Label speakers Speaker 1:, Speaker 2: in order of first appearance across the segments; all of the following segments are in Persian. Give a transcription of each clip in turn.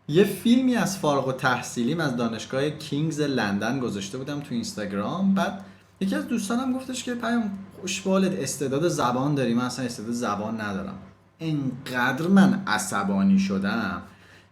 Speaker 1: یه فیلمی از فارغ التحصیلیم از دانشگاه کینگز لندن گذاشته بودم تو اینستاگرام. بعد یکی از دوستانم گفتش که پیام خوشبالت استعداد زبان داری، من اصلا استعداد زبان ندارم. انقدر من عصبانی شدم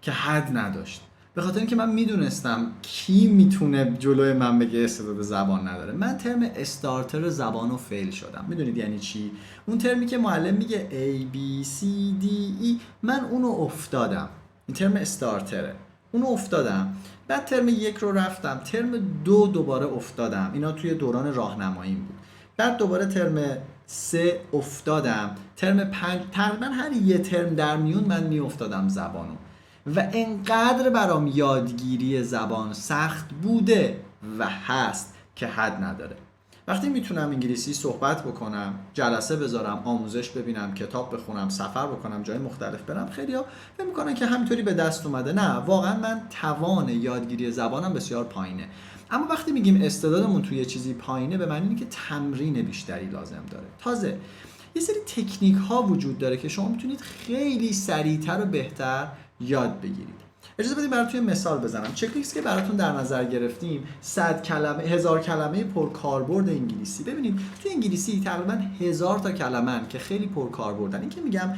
Speaker 1: که حد نداشت، به خاطر اینکه من میدونستم کی میتونه جلوی من بگه استعداد زبان نداره. من ترم استارتر زبان رو فیل شدم. میدونید یعنی چی؟ اون ترمی که معلم میگه A B C D E، من اونو افتادم. این ترم استارتره، اونو افتادم. بعد ترم یک رو رفتم، ترم دو دوباره افتادم. اینا توی دوران راهنماییم بود. بعد دوباره ترم سه افتادم، ترم پنج تقریبا هر یه ترم در میون من میافتادم زبانو. و انقدر برام یادگیری زبان سخت بوده و هست که حد نداره. وقتی میتونم انگلیسی صحبت بکنم، جلسه بذارم، آموزش ببینم، کتاب بخونم، سفر بکنم، جای مختلف برم، خیلیا فکر میکنن که همینطوری به دست اومده. نه، واقعا من توان یادگیری زبانم بسیار پایینه. اما وقتی میگیم استعدادمون توی یه چیزی پایینه، به معنی اینه که تمرین بیشتری لازم داره. تازه یه سری تکنیک ها وجود داره که شما میتونید خیلی سریعتر و بهتر یاد بگیرید. اجازه بدید براتون یه مثال بزنم. چک لیست که براتون در نظر گرفتیم 100 کلمه، 1000 کلمه پرکاربرد انگلیسی. ببینید تو انگلیسی تقریبا 1000 تا کلمه که خیلی پرکاربردن. این که میگم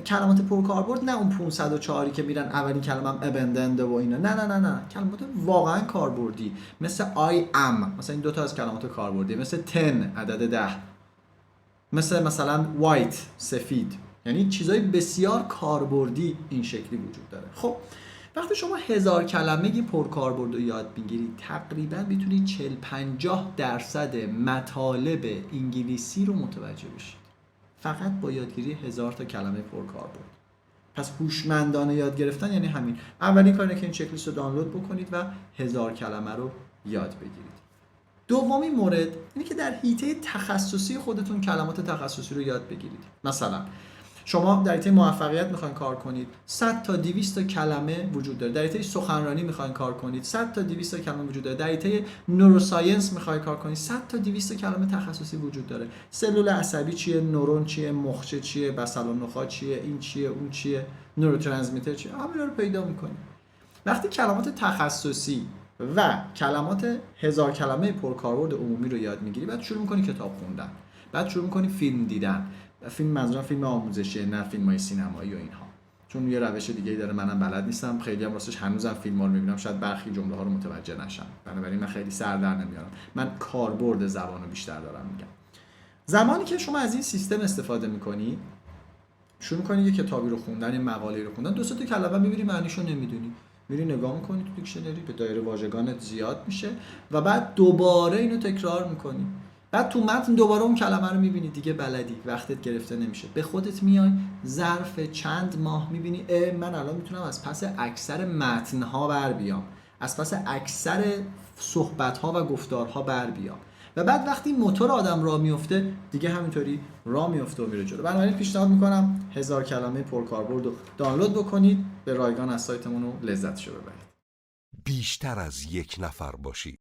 Speaker 1: کلمات پرکاربرد، نه اون 504 که میرن اولین کلمه ابندنده و اینا، نه، کلمات واقعا کاربردی مثل I am، مثلا این دو تا از کلمات کاربردی، مثل 10 عدد 10، مثلا white سفید، یعنی چیزای بسیار کاربردی این شکلی وجود داره. خب وقتی شما 1000 کلمه پرکاربرد رو یاد میگیرید، تقریبا میتونید 40-50% مطالب انگلیسی رو متوجه بشید، فقط با یادگیری 1000 تا کلمه پرکاربرد. پس هوشمندانه یاد گرفتن یعنی همین. اولین کاری که این چک لیست رو دانلود بکنید و 1000 کلمه رو یاد بگیرید. دومین مورد اینه که در حیطه تخصصی خودتون کلمات تخصصی رو یاد بگیرید. مثلا شما در حیطه موفقیت میخواین کار کنید، 100 تا 200 تا کلمه وجود داره. در حیطه سخنرانی میخواین کار کنید، 100 تا 200 تا کلمه وجود داره. در حیطه نوروساینس میخواین کار کنید، 100 تا 200 تا کلمه تخصصی وجود داره. سلول عصبی چیه، نورون چیه، مخچه چیه، بصل النخاع چیه، این چیه، اون چیه، نوروترانسمیتر چیه، همین رو پیدا میکنید. وقتی کلمات تخصصی و کلمات 1000 کلمه پرکاربرد عمومی رو یاد میگیری، بعد شروع میکنی کتاب خوندن، بعد شروع میکنی فیلم دیدن. فیلم منظورم فیلم آموزشی، نه فیلم‌های سینمایی و اینها، چون یه روش دیگه‌ای داره منم بلد نیستم. خیلی هم راستش هنوزم فیلم‌ها رو می‌بینم، شاید برخی جمله‌ها رو متوجه نشم، بنابراین من خیلی سر در نمیارم. من کاربرد زبان رو بیشتر دارم میگم. زمانی که شما از این سیستم استفاده می‌کنی، شروع می‌کنی یه کتابی رو خوندن، یه مقاله‌ای رو خوندن، دو سه تا کلمه می‌بینی معنیشو نمی‌دونی، میری نگاه می‌کنی تو دیکشنری، به دایره واژگانت زیاد میشه و بعد دوباره اینو تکرار می‌کنی. بعد تو متن دوباره اون کلمه رو میبینی، دیگه بلدی، وقتت گرفته نمیشه. به خودت میای ظرف چند ماه میبینی من الان میتونم از پس اکثر متنها بر بیام، از پس اکثر صحبتها و گفتارها بر بیام. و بعد وقتی موتور آدم راه میفته، دیگه همینطوری راه میفته و میره جلو. بنابراین پیشنهاد میکنم 1000 کلمه پرکاربرد رو دانلود بکنید، به رایگان از سایتمون رو لذتشو ببرید.
Speaker 2: بیشتر از یک نفر باشید.